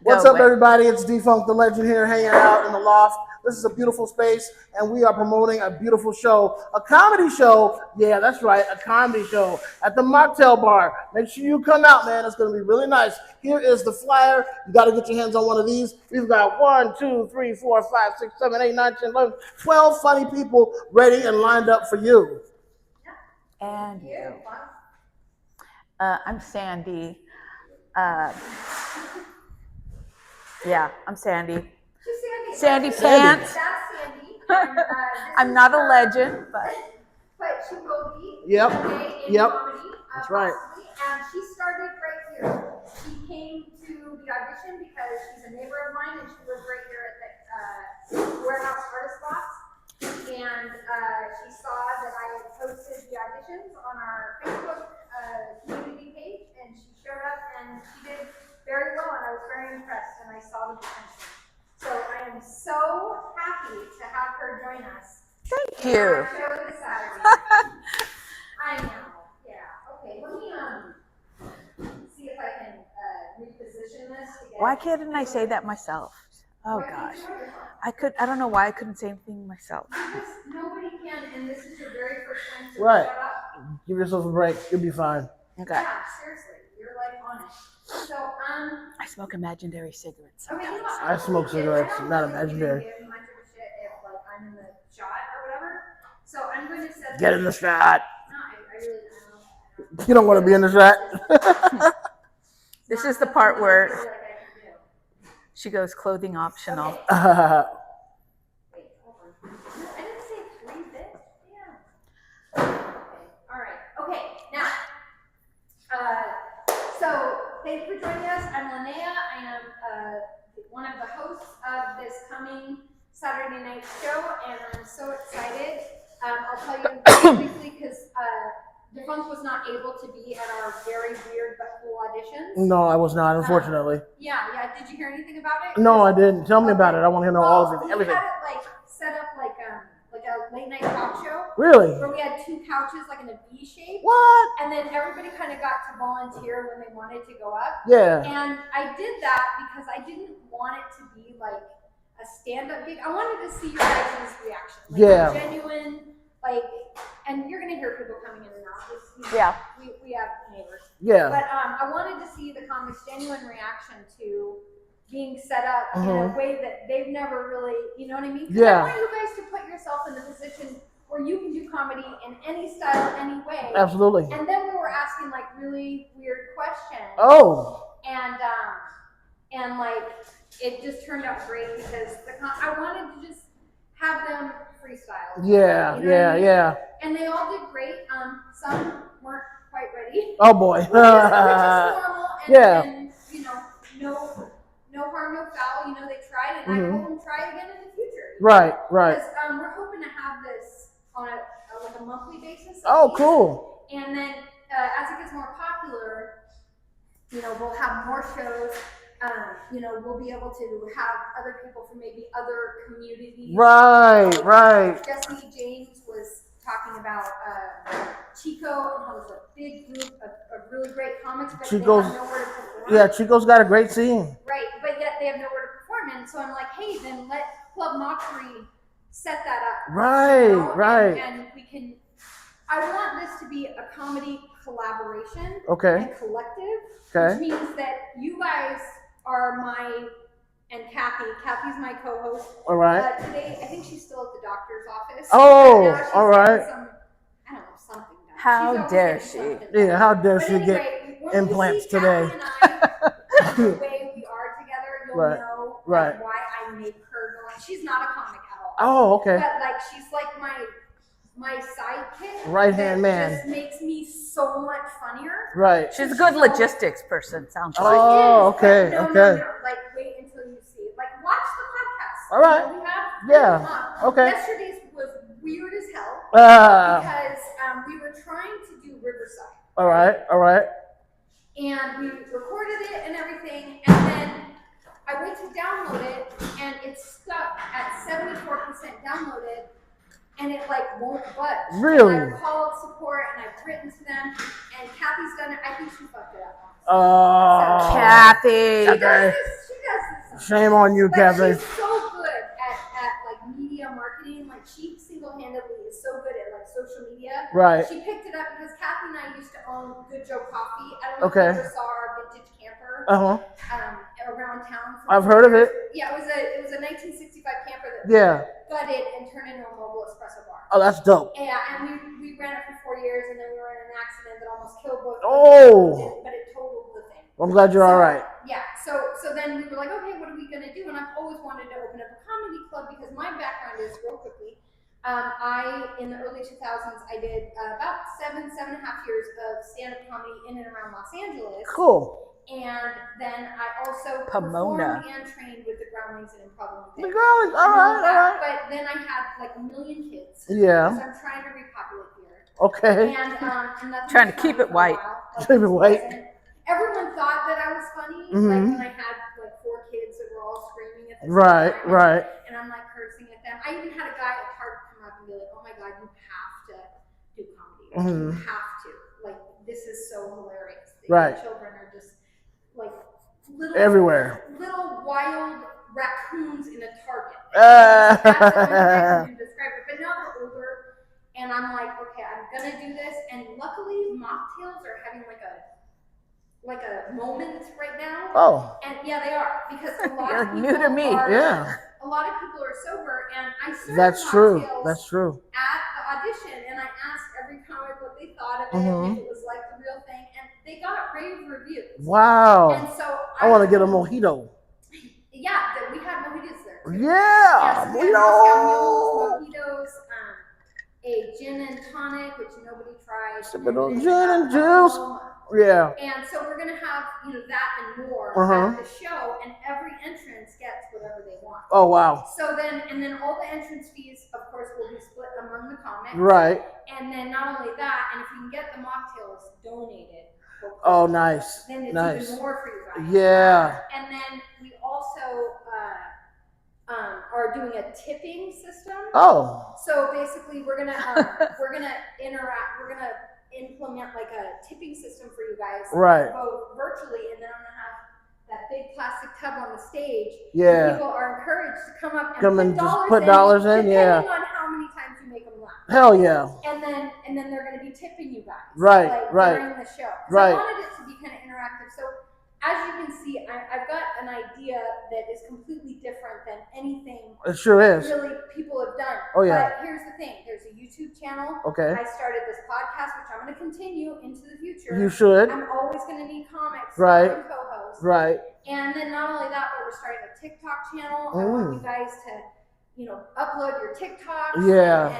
What's up, everybody? It's Dfunkthelegend here, hanging out in the loft. This is a beautiful space, and we are promoting a beautiful show, a comedy show. Yeah, that's right, a comedy show at the MockTalk bar. Make sure you come out, man. It's going to be really nice. Here is the flyer. You got to get your hands on one of these. We've got 1, 2, 3, 4, 5, 6, 7, 8, 9, 10, 11, 12 funny people ready and lined up for you. And you. I'm Sandy. Yeah, I'm Sandy. She's Sandy Pants. That's Sandy. And, I'm not a legend, but she will be. Yep. In Yep. Comedy, that's right. Possibly. And she started right here. She came to the audition because she's a neighbor of mine, and she lives right here at the Warehouse Artist Box. And she saw that I had posted the auditions on our Facebook community page, and she showed up, and she did very well, and I was very impressed, and I saw the potential. So I am so happy to have her join us. Thank you. Show this Saturday. I know. Yeah. Okay. Let me see if I can reposition this to get. Why couldn't I say that myself? Oh gosh, I don't know why I couldn't say anything myself. Because nobody can, and this is your very first time to Right. shut up. Give yourself a break. You'll be fine. Okay. Yeah, seriously, you're like on it. So, I smoke imaginary cigarettes I mean, sometimes. I smoke cigarettes, I don't not really imaginary. give much of a shit if like I'm in the shot or whatever. So I'm going to set. Get in the shot. No, I really don't. You don't want to be in the shot. This is the part where I feel like I can do. she goes clothing optional. Wait, hold on. I didn't say 3 bits. Yeah. Okay. All right. Okay. Now, so thanks for joining us. I'm Lanaya. I am one of the hosts of this coming Saturday night show, and I'm so excited. I'll tell you briefly because Dfunk was not able to be at our very weird but cool auditions. No, I was not, unfortunately. Yeah. Did you hear anything about it? No, I didn't. Tell me about it. I want to know all of it, everything. We had it like set up like a late night talk show. Really? Where we had 2 couches like in a V shape. What? And then everybody kind of got to volunteer when they wanted to go up. Yeah. And I did that because I didn't want it to be like a stand-up gig. I wanted to see your guys' reaction. Like Yeah. Genuine, like, and you're gonna hear people coming in and out. Yeah. We have neighbors. Yeah. But I wanted to see the comics' genuine reaction to being set up in a way that they've never really, you know what I mean? Yeah. I want you guys to put yourself in the position where you can do comedy in any style, any way. Absolutely. And then we were asking like really weird questions. Oh. And like it just turned out great because I wanted to just have them freestyle. Yeah. You know what I mean? Yeah. And they all did great. Some weren't quite ready. Oh boy. Which is normal. Yeah. And you know, no harm, no foul. You know, they tried, and I hope them try again in the future. Right. Because we're hoping to have this on like a monthly basis. Oh, cool. And then as it gets more popular, you know, we'll have more shows. You know, we'll be able to have other people from maybe other communities. Right. Jesse James was talking about Chico and how it was a big group of really great comics, but Chico's, they have nowhere to perform. Yeah, Chico's got a great scene. Right, but yet they have nowhere to perform in. So I'm like, hey, then let Club Mockery set that up. Right, you know? right. And we can. I want this to be a comedy collaboration. Okay. And collective. Okay. Which means that you guys are and Kathy's my co-host. All right. Today, I think she's still at the doctor's office. Oh, she's all right. I don't know, something done. How dare she? Yeah, how dare But she anyway, get implants today? The way we are together, you'll know why I make her go on. She's not a comic at all. Oh, okay. But like, she's like my sidekick. Right-hand man. Just makes me so much funnier. Right. She's a good logistics person, sounds like. Oh, okay, No, okay. No. Like, wait until you see it. Like, watch the podcast. All right. We have Yeah. Okay. Yesterday's was weird as hell because we were trying to do Riverside. All right. And we recorded it and everything, and then I went to download it, and it's stuck at 74% downloaded, and it like won't budge. Really? And I've called support, and I've written to them, and Kathy's done it. I think she fucked it up. Oh. Kathy. She does Shame on you, But Kathleen. she's so good at like media marketing. Like she single-handedly is so good at like social media. Right. She picked it up because Kathy and I used to own Good Joe Coffee. I don't know Okay. if you ever saw our vintage camper around town. I've heard of it. Yeah, it was a 1965 camper that gutted and turned into a mobile espresso bar. Oh, that's dope. Yeah, and we ran it for 4 years, and then we were in an accident that almost killed both. Oh. But it totaled the thing. I'm glad you're all right. Yeah. So then we were like, okay, what are we gonna do? And I've always wanted to open up a comedy club because my background is real quickly. In the early 2000s, I did about 7.5 years of stand-up comedy in and around Los Angeles. Cool. And then I also Pomona. performed and trained with the Groundlings and Improv. The Groundlings, all right. But then I had like 1 million kids. Yeah. So I'm trying to repopulate here. Okay. And Trying to keep it white. Keep it white. Everyone thought that I was funny, like when I had like 4 kids that were all screaming at the same time. Right. And I'm like cursing at them. I even had a guy at Target come up and be like, "Oh my God, you have to do comedy. You have to. Like this is so hilarious. The children are just like little wild raccoons in a Target." That's the only way I can describe it. But now they're older, and I'm like, okay, I'm gonna do this. And luckily, mocktails are having like a moment right now. Oh. And yeah, they are, because a lot of people new to me. A lot of people are sober, and I served That's true. mocktails That's true. at the audition, and I asked every comic what they thought of it, if it was like the real thing, and they got rave reviews. Wow. And so I want to get a mojito. Yeah, we had mojitos there too. Yeah, mojitos, a gin and tonic, which nobody tried. Sipping on gin and juice. Yeah. And so we're gonna have that and more at the show, and every entrance gets whatever they want. Oh wow. So then all the entrance fees, of course, will be split among the comics. Right. And then not only that, and if you can get the mocktails donated. Oh, nice. Then it's even more for you guys. Yeah. And then we also are doing a tipping system. Oh. So basically, we're gonna implement like a tipping system for you guys, both virtually, and then I'm gonna have that big plastic tub on the stage. Yeah. People are encouraged to come up and put dollars in. depending on how many times you make them laugh. Hell yeah. And then they're gonna be tipping you guys. Right. During the show. Right. I wanted it to be kind of interactive. So as you can see, I've got an idea that is completely different than anything it sure is. really people have done. Oh yeah. But here's the thing: there's a YouTube channel. Okay. I started this podcast, which I'm going to continue into the future. You should. I'm always going to need comics and co-hosts. Right. And then not only that, but we're starting a TikTok channel. I want you guys to, upload your TikToks. Yeah.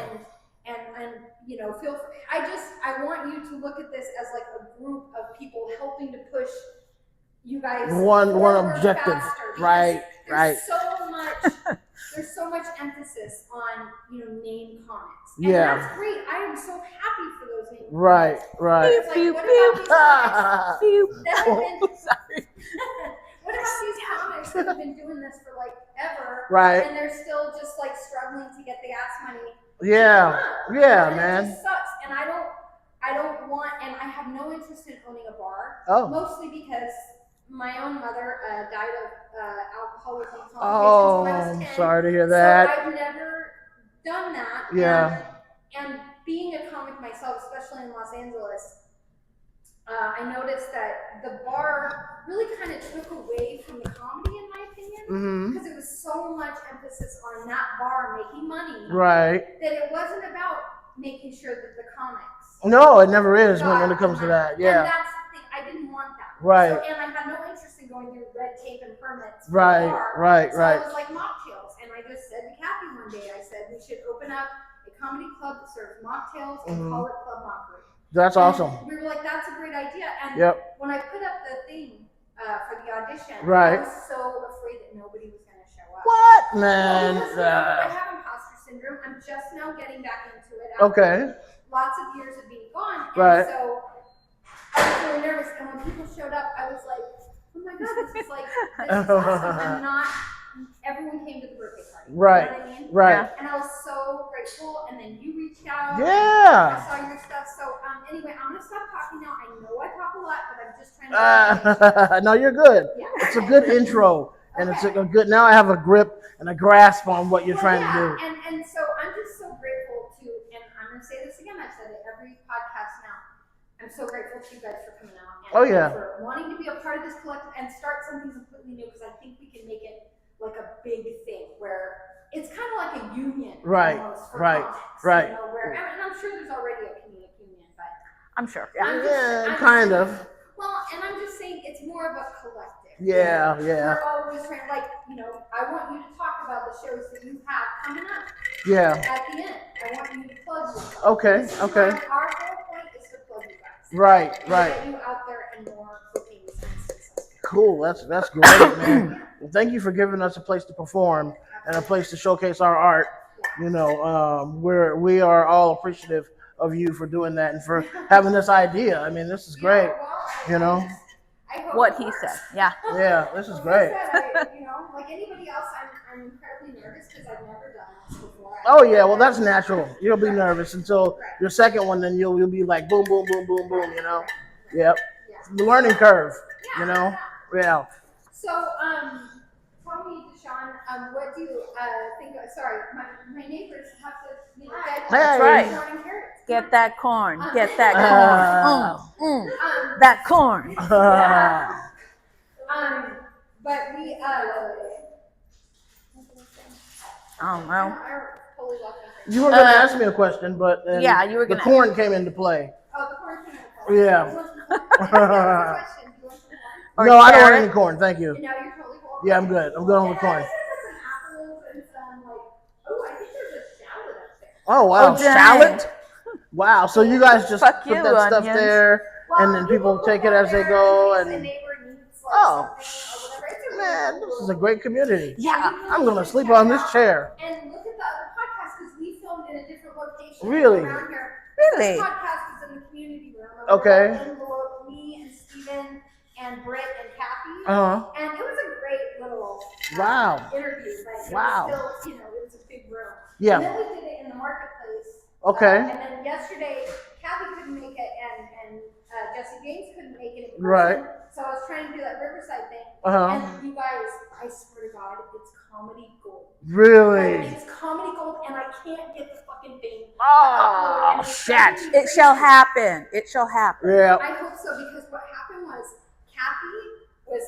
And feel free. I want you to look at this as like a group of people helping to push you guys one objective. Right. There's so much emphasis on name comics. And Yeah. that's great. I am so happy for those name Right. comics. Right. It's like, what about these comics that have been Sorry. what about these comics that have been doing this for like ever? Right. And they're still just like struggling to get the gas money. Yeah. Yeah, and man. It just sucks. And I don't want, and I have no interest in owning a bar. Oh. Mostly because my own mother died of alcoholism complications Oh, when I was I'm 10. sorry to hear that. So I've never done that. Yeah. And being a comic myself, especially in Los Angeles, I noticed that the bar really kind of took away from the comedy, in my opinion, because it was so much emphasis on that bar making money, Right. that it wasn't about making sure that the comics. No, it never is when it comes to that. Yeah. And that's the thing. I didn't want that. Right. So, and I had no interest in going through red tape and permits. Right. So I was like mocktails, and I just said to Kathy one day, I said we should open up a comedy club that serves mocktails and call it Club Mockery. That's awesome. We were like, that's a great idea. And when I put up the thing for the audition, I was so afraid that nobody was going to show up. What, man? I have imposter syndrome. I'm just now getting back into it. Okay. Lots of years of being gone. And Right. so I was really nervous. And when people showed up, I was like, oh my God, this is awesome. Everyone came to the birthday party. Right. You know what I mean? Right. And I was so grateful. And then you reached out. Yeah. I saw your stuff. So anyway, I'm going to stop talking now. I know I talk a lot, but I'm just trying to. No, you're good. Yeah. It's a good intro. and it's a good. Now I have a grip and a grasp on what you're trying to do. And so I'm just so grateful to, and I'm going to say this again, I've said it every podcast now. I'm so grateful to you guys for coming out and for wanting to be a part of this collective and start something completely new, because I think we can make it like a big thing where it's kind of like a union. Right, almost for right, comics, right. You know, where, and I'm sure there's already a comedic union, but I'm sure. Yeah, kind of. Well, and I'm just saying it's more of a collective. Yeah. We're always trying, like, you know, I want you to talk about the shows that you have coming up. Yeah. At the end, I want you to plug yourself. Okay. Our whole point is to plug you guys. Right. Get you out there and more bookings and success. Cool. That's great, man. Well, thank you for giving us a place to perform and a place to showcase our art. You know, we are all appreciative of you for doing that and for having this idea. I mean, this is great. You know. What he said. Yeah. Yeah, this is great. You know, like anybody else, I'm incredibly nervous because I've never done this before. Oh yeah, well that's natural. You'll be nervous until your second one, then you'll be like boom, boom, boom, boom, boom. You know. Yep. The learning curve. You know. Yeah. So, tell me, Deshaun, what do you think? Sorry, my neighbors have to, you know, get That's right. corn and carrots. Get that corn. Get that corn. That corn. But we, Oh no. totally lost my You were going to ask me a question, but then yeah, you were the gonna corn came into play. Oh, the corn came out. Do you Yeah. want some corn? Or No, I don't want carrot. any corn. Thank you. No, you're totally cool. Yeah, I'm good. I'm good on the corn. Some apples and some, like, oh, I think there's a shallot up there. Oh wow, Oh, dang. shallot. Wow. So you guys just Fuck put you, that stuff onions. there, and then people take it as they go, The and neighbor needs, like, oh, something or whatever. It's a man, really this cool is a great community. Yeah. I'm gonna sleep on this chair. And look at the other podcast because we filmed in a different location. Really? Around here. Really? This podcast is in the community room. Okay. Me and Steven and Britt and Kathy. And it was a great little Wow. interview. But Wow. It was still, you know, it was a big room. Yeah. And then we did it in the marketplace. Okay. And then yesterday, Kathy couldn't make it, and Jesse James couldn't make it in person. Right. So I was trying to do that Riverside thing. Uh-huh. And you guys, I swear to God, it's comedy gold. Really? Like, it's comedy gold, and I can't get the fucking thing. to Oh, upload, and it's shit. driving me It shall crazy. happen. It shall happen. Yeah. I hope so, because what happened was Kathy was,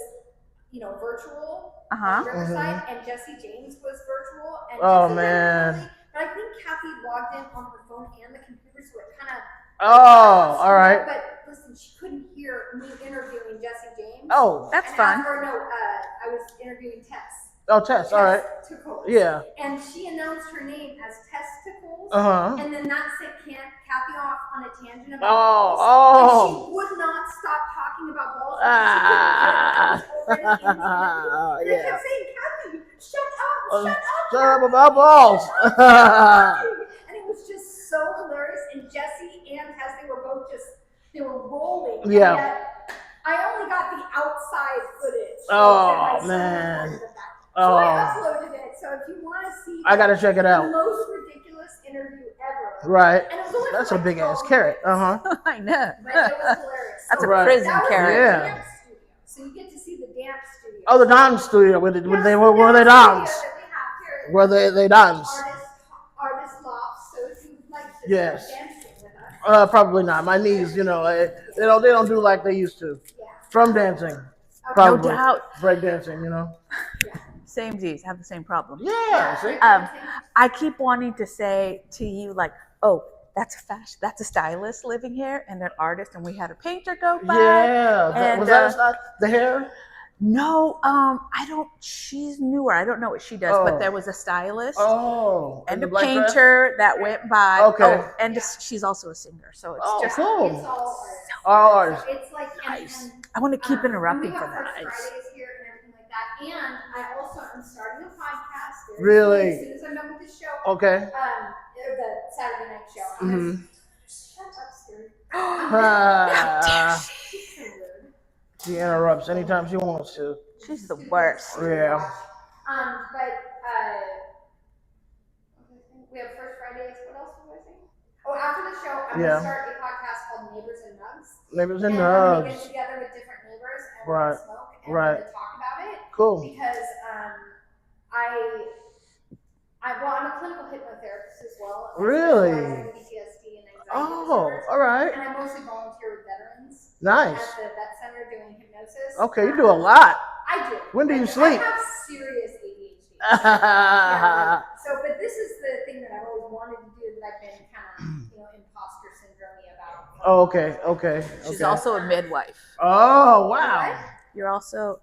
you know, virtual on Riverside, and Jesse James was virtual. And Oh, Jesse man. James, but I think Kathy logged in on her phone and the computer, so it kind of. Oh, all right. But listen, she couldn't hear me interviewing Jesse James. Oh. That's And fun. after, no, I was interviewing Tess. Oh, Tess. All right. Testicles. Yeah. And she announced her name as Testicles. And then that set Kathy off on a tangent about Oh, balls. And she would not stop talking about balls. Ah. And I Yeah. kept saying, Kathy, shut up. Shut up about balls. And it was just so hilarious. And Jesse and Tess, they were both they were rolling. And Yeah. yet I only got the outside footage. Oh, man. So I Oh, uploaded it. So if you want to see I gotta check it the out. most ridiculous interview ever. Right. And it was only That's for a like big ass 12 carrot. minutes. I know. But it was hilarious. That's a Right. prison That was carrot. the Yeah. dance studio. So you get to see the dance studio. Oh, the dance studio. Were they Yes, were the they dance dance? studio that we have here. Were they dance? Artist lofts. So if you like to Yes. start dancing with us. Probably not. My knees, you know, they don't do like they used to. Yeah. From dancing, No probably. doubt. Break dancing, you know. Same Z's. Have the same problem. Yeah. See. I keep wanting to say to you, like, oh, that's a fashion, that's a stylist living here and an artist, and we had a painter go by. Yeah. And, Was that a style? The hair? No, I don't. She's newer. I don't know what she does, Oh. but there was a stylist Oh. and the a black dress? painter that went by. Okay. Oh, and she's also a singer, so it's Oh, just. cool. It's all artists. All artists. So it's like Nice. I want to keep interrupting and we for have that. First Fridays here and everything like that. And I also am starting a podcast. Really? As soon as I'm done with this show. Okay. The Saturday night show. Mhm. Shut up, Stuart. She She's so rude. interrupts anytime she wants to. She's the worst. Yeah. But we have First Fridays. What else was I saying? Oh, after the show, I'm Yeah. gonna start a podcast called Neighbors and Nugs. Neighbors and And we're gonna get Nugs. together with different neighbors and Right. smoke and Right. we're gonna talk about it. Cool. Because I'm a clinical hypnotherapist as well. Really? I specialize in PTSD and anxiety Oh, disorders. all right. And I mostly volunteer with veterans. Nice. At the vet center doing hypnosis. Okay, you do a lot. I do. When do you sleep? I have serious ADHD. Yeah. So, but this is the thing that I've always wanted to do that I've been kind of, imposter syndrome about. Oh, okay. She's also a midwife. Oh, wow. You're also